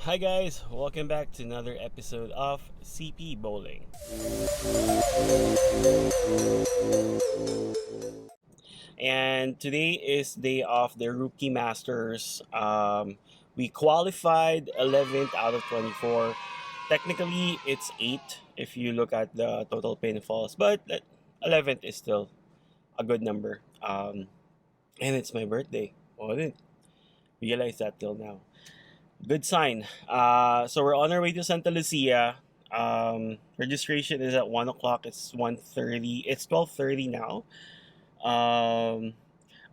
Hi guys, welcome back to another episode of CP Bowling. And today is day of the Rookie Masters. We qualified 11th out of 24. Technically, it's 8 if you look at the total pinfalls, but 11th is still a good number. And it's my birthday. Oh, I didn't realize that till now. Good sign. So we're on our way to Santa Lucia. Registration is at 1 o'clock. It's 1:30. It's 12:30 now. Um,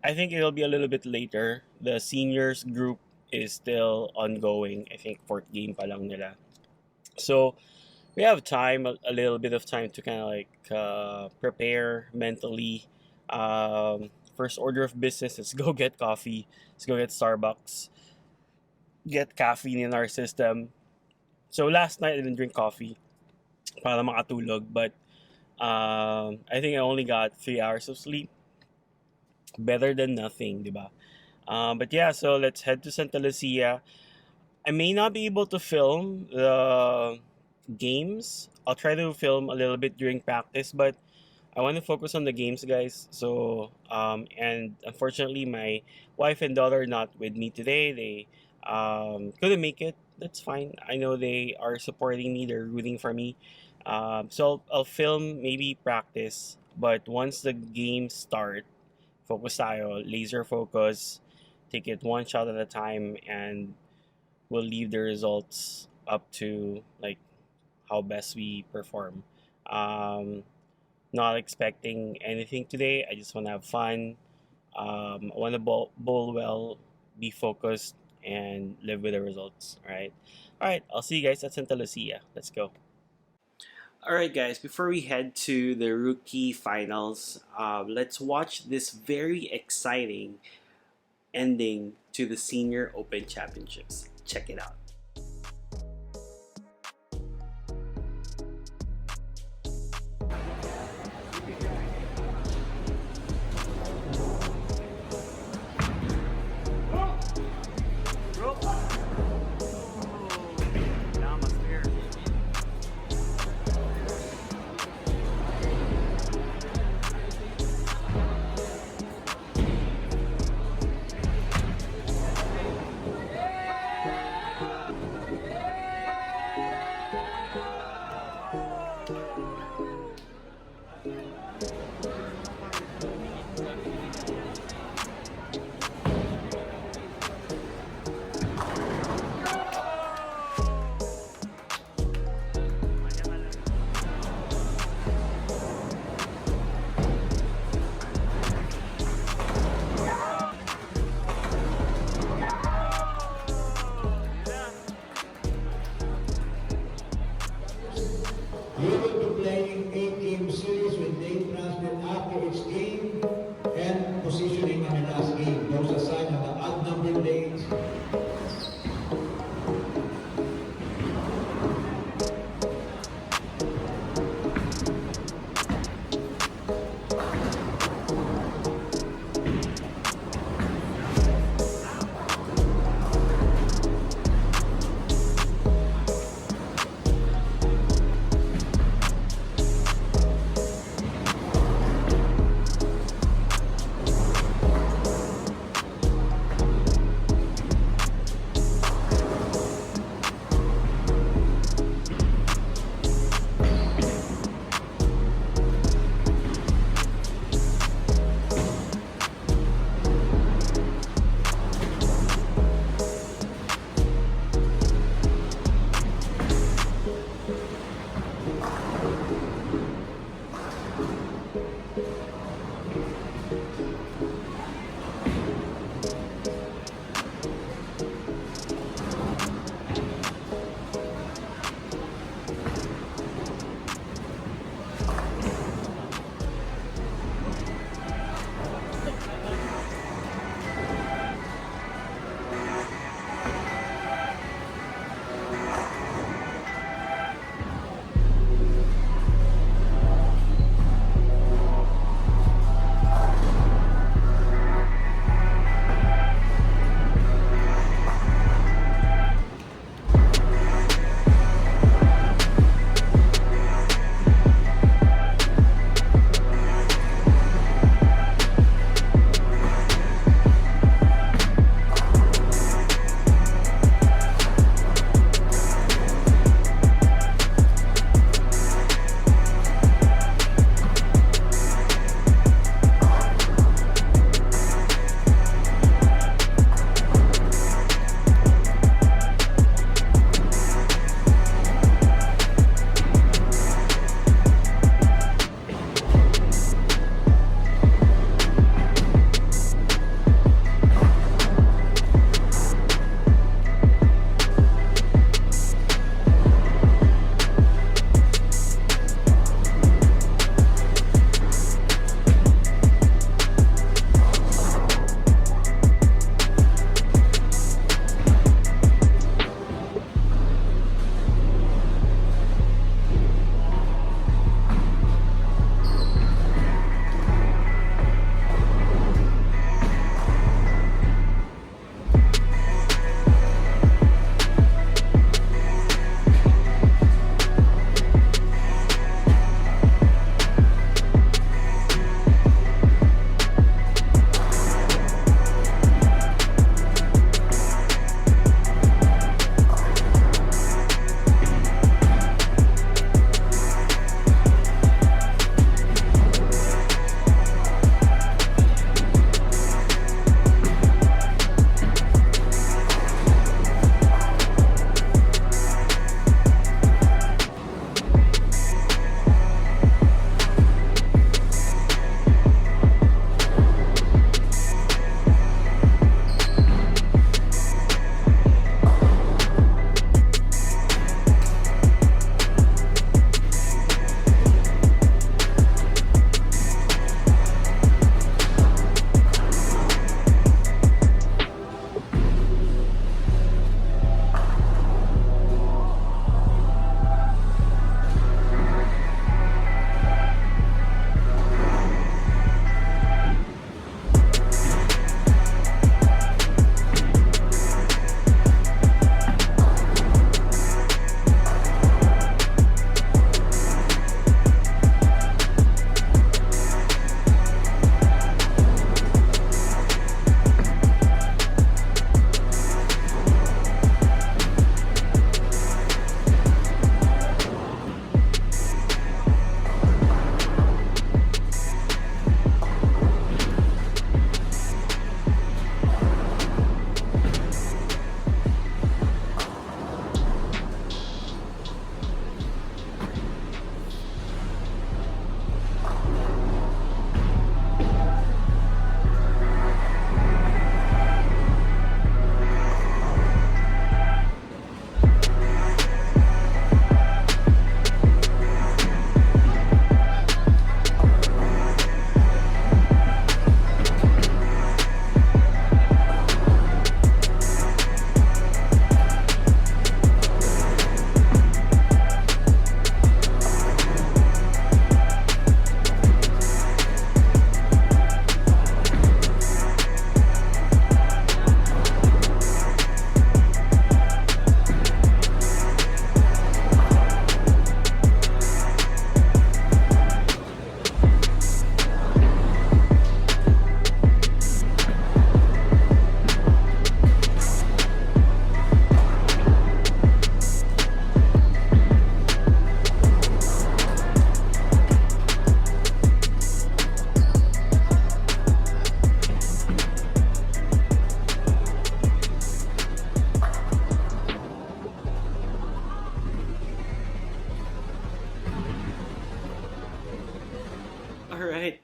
I think it'll be a little bit later. The seniors group is still ongoing. I think fourth game pa lang nila. So we have time, a little bit of time to kind of like prepare mentally. First order of business is go get coffee. Let's go get Starbucks. Get caffeine in our system. So last night I didn't drink coffee para makatulog, but I think I only got 3 hours of sleep. Better than nothing, di ba? But yeah, so let's head to Santa Lucia. I may not be able to film the games. I'll try to film a little bit during practice, but I want to focus on the games, guys. So, and unfortunately, my wife and daughter are not with me today. They couldn't make it. That's fine. I know they are supporting me. They're rooting for me. So I'll film maybe practice, but once the games start, focus tayo, laser focus, take it one shot at a time, and we'll leave the results up to like how best we perform. Um, Not expecting anything today. I just want to have fun. I want to bowl well, be focused, and live with the results. All right. All right. I'll see you guys at Santa Lucia. Let's go. All right, guys. Before we head to the rookie finals, let's watch this very exciting ending to the Senior Open Championships. Check it out.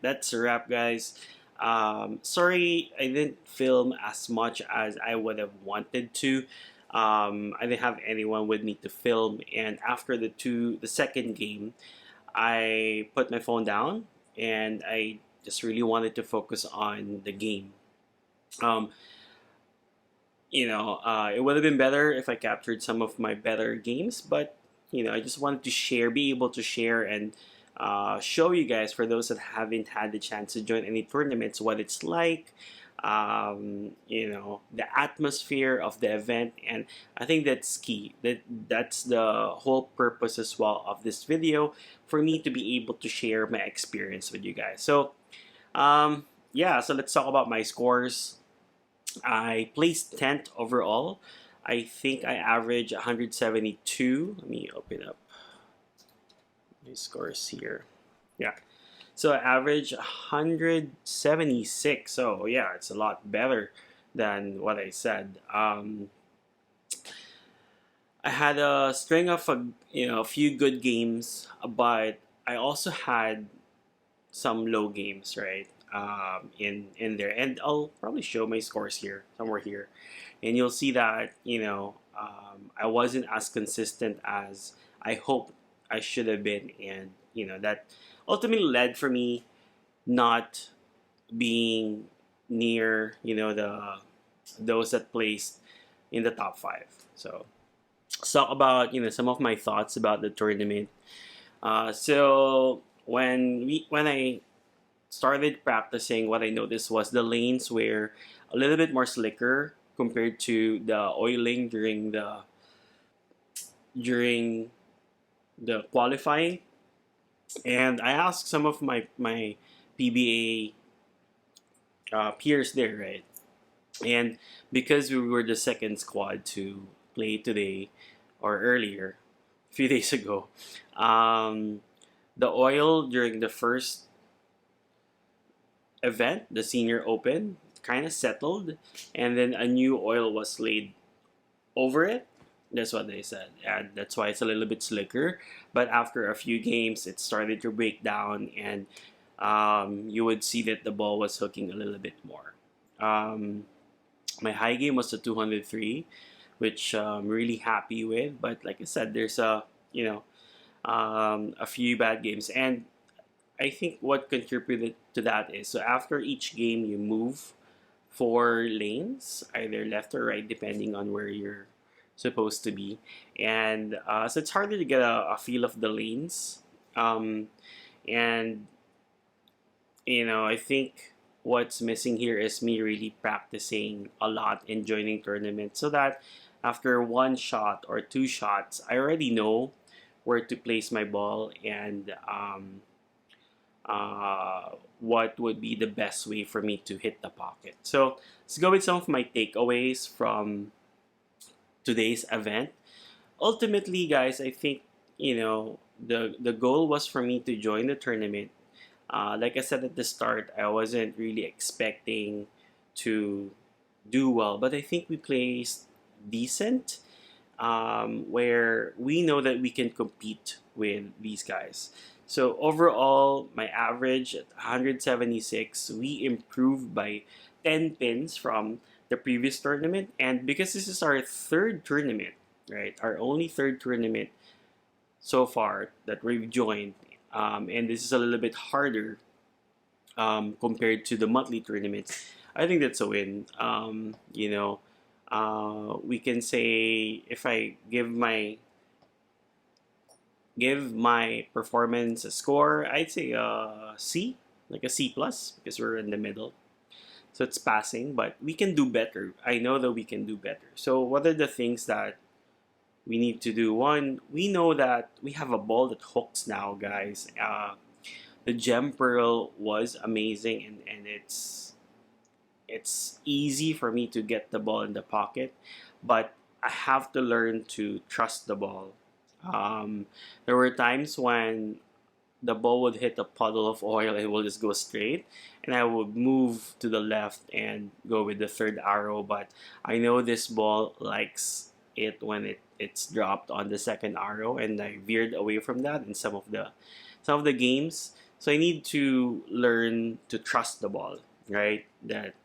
that's a wrap, guys. Sorry, I didn't film as much as I would have wanted to. I didn't have anyone with me to film, and after the second game, I put my phone down and I just really wanted to focus on the game. Um, it would have been better if I captured some of my better games, but I just wanted to share, be able to share and show you guys, for those that haven't had the chance to join any tournaments, what it's like, the atmosphere of the event, and I think that's key. That's the whole purpose as well of this video, for me to be able to share my experience with you guys. So, yeah, so let's talk about my scores. I placed 10th overall. I think I averaged 172. Let me open up my scores here. Yeah. So I averaged 176. So yeah, it's a lot better than what I said. I had a string of a few good games, but I also had some low games, right? In there, and I'll probably show my scores here, somewhere here, and you'll see that I wasn't as consistent as I hoped I should have been, and that ultimately led for me not being near the those that placed in the top five. So let's talk about some of my thoughts about the tournament. So when I started practicing, what I noticed was the lanes were a little bit more slicker compared to the oiling during the qualifying. And I asked some of my PBA peers there, right? And because we were the second squad to play today or earlier, a few days ago, um, the oil during the first event, the Senior Open, kind of settled, and then a new oil was laid over it. That's what they said, and that's why it's a little bit slicker. But after a few games, it started to break down, and you would see that the ball was hooking a little bit more. My high game was a 203, which I'm really happy with. But like I said, there's a few bad games, and I think what contributed to that is, so after each game you move four lanes, either left or right, depending on where you're supposed to be, and so it's harder to get a feel of the lanes. Um, and I think what's missing here is me really practicing a lot and joining tournaments, so that after one shot or two shots, I already know where to place my ball, and what would be the best way for me to hit the pocket. So let's go with some of my takeaways from today's event. Ultimately, guys, I think the goal was for me to join the tournament. Like I said at the start, I wasn't really expecting to do well, but I think we placed decent, where we know that we can compete with these guys. So overall, my average at 176, we improved by 10 pins from the previous tournament. And because this is our third tournament, right, our only third tournament so far that we've joined, and this is a little bit harder compared to the monthly tournaments, I think that's a win. We can say, if I give my performance a score, I'd say a C, like a C plus, because we're in the middle. So it's passing, but we can do better. I know that we can do better. So what are the things that we need to do? One, we know that we have a ball that hooks now, guys. The Gem Pearl was amazing, and it's easy for me to get the ball in the pocket, but I have to learn to trust the ball. There were times when the ball would hit a puddle of oil and will just go straight, and I would move to the left and go with the third arrow. But I know this ball likes it when it's dropped on the second arrow, and I veered away from that in some of the games. So I need to learn to trust the ball, right? That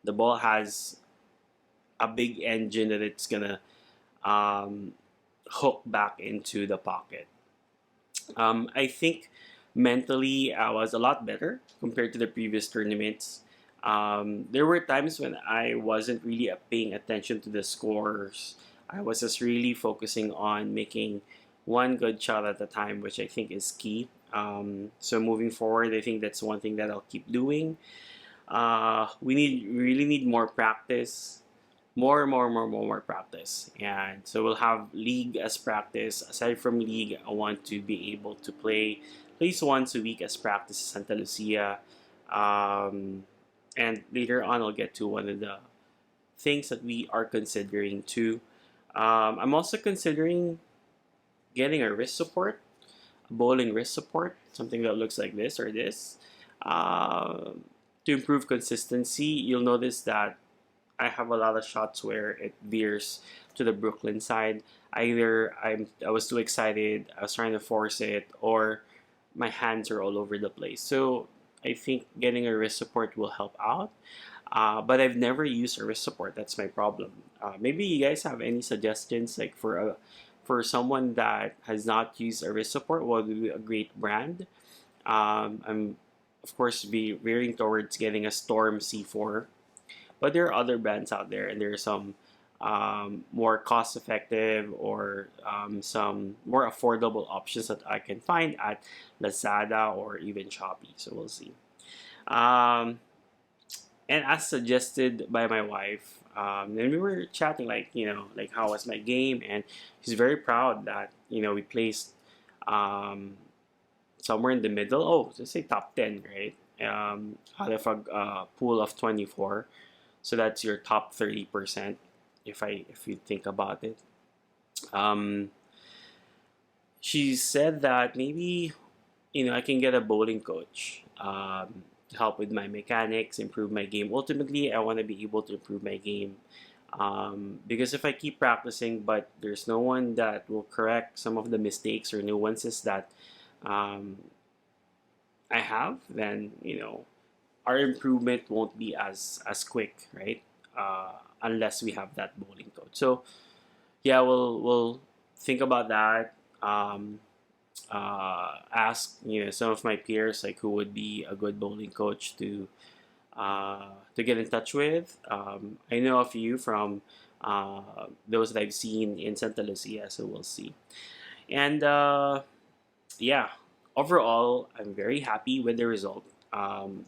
the ball has a big engine that it's gonna um, hook back into the pocket. I think mentally I was a lot better compared to the previous tournaments. There were times when I wasn't really paying attention to the scores. I was just really focusing on making one good shot at a time, which I think is key. So moving forward, I think that's one thing that I'll keep doing. We really need more practice, more practice. And so we'll have league as practice. Aside from league, I want to be able to play at least once a week as practice in Santa Lucia. Um, and later on, I'll get to one of the things that we are considering too. I'm also considering getting a wrist support, a bowling wrist support, something that looks like this or this. Um, to improve consistency, you'll notice that I have a lot of shots where it veers to the Brooklyn side. Either I was too excited, I was trying to force it, or my hands are all over the place. So I think getting a wrist support will help out. But I've never used a wrist support. That's my problem. Maybe you guys have any suggestions, like for someone that has not used a wrist support, what would be a great brand? I'm of course be veering towards getting a Storm C4, but there are other brands out there, and there are some more cost effective or some more affordable options that I can find at Lazada or even Shopee. So we'll see. Um, and as suggested by my wife, and we were chatting like like how was my game, and she's very proud that we placed um, somewhere in the middle. Oh, let's say top 10, right? Out of a pool of 24. So that's your top 30%, if you think about it. Um, she said that maybe I can get a bowling coach to help with my mechanics, improve my game. Ultimately, I want to be able to improve my game because if I keep practicing, but there's no one that will correct some of the mistakes or nuances that um, I have, then our improvement won't be as quick, right? Unless we have that bowling coach. So yeah, we'll think about that. Ask some of my peers like who would be a good bowling coach to get in touch with. I know a few from those that I've seen in Santa Lucia, so we'll see. And yeah, overall, I'm very happy with the result.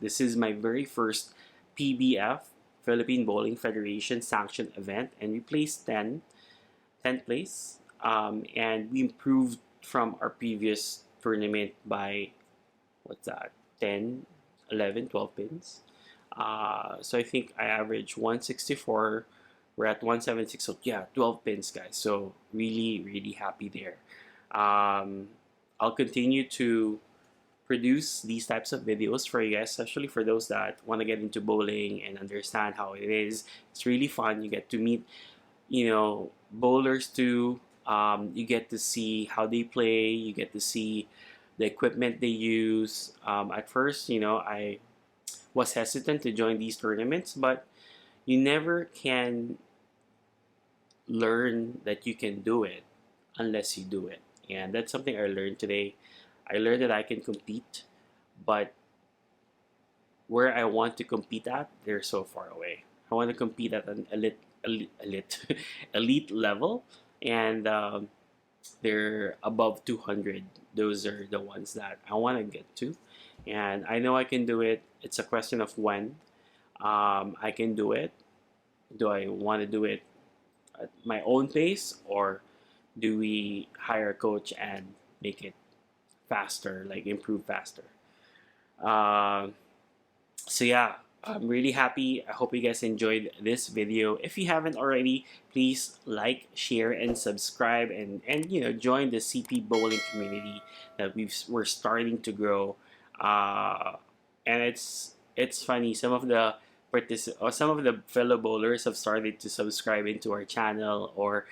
This is my very first PBF, Philippine Bowling Federation sanctioned event, and we placed 10th place. And we improved from our previous tournament by, what's that, 10, 11, 12 pins. So I think I averaged 164. We're at 176. So yeah, 12 pins, guys. So really, really happy there. Um, I'll continue to produce these types of videos for you guys, especially for those that want to get into bowling and understand how it is. It's really fun. You get to meet, bowlers too. You get to see how they play. You get to see the equipment they use. At first, I was hesitant to join these tournaments, but you never can learn that you can do it unless you do it. And that's something I learned today. I learned that I can compete, but where I want to compete at, they're so far away. I want to compete at an elite, elite level, and they're above 200. Those are the ones that I want to get to, and I know I can do it. It's a question of when I can do it. Do I want to do it at my own pace, or do we hire a coach and make it faster, like improve faster? Uh, so yeah, I'm really happy. I hope you guys enjoyed this video. If you haven't already, please like, share, and subscribe, and join the CP bowling community that we're starting to grow. And it's funny. Some of the or some of the fellow bowlers have started to subscribe into our channel or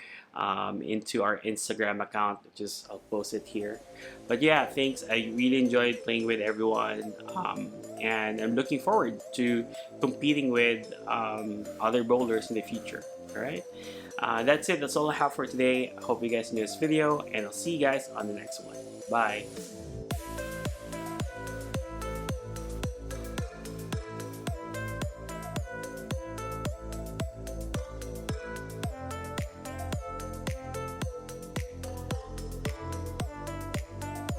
into our Instagram account. Just I'll post it here. But yeah, thanks. I really enjoyed playing with everyone, and I'm looking forward to competing with other bowlers in the future. All right. That's it. That's all I have for today. I hope you guys enjoyed this video, and I'll see you guys on the next one. Bye.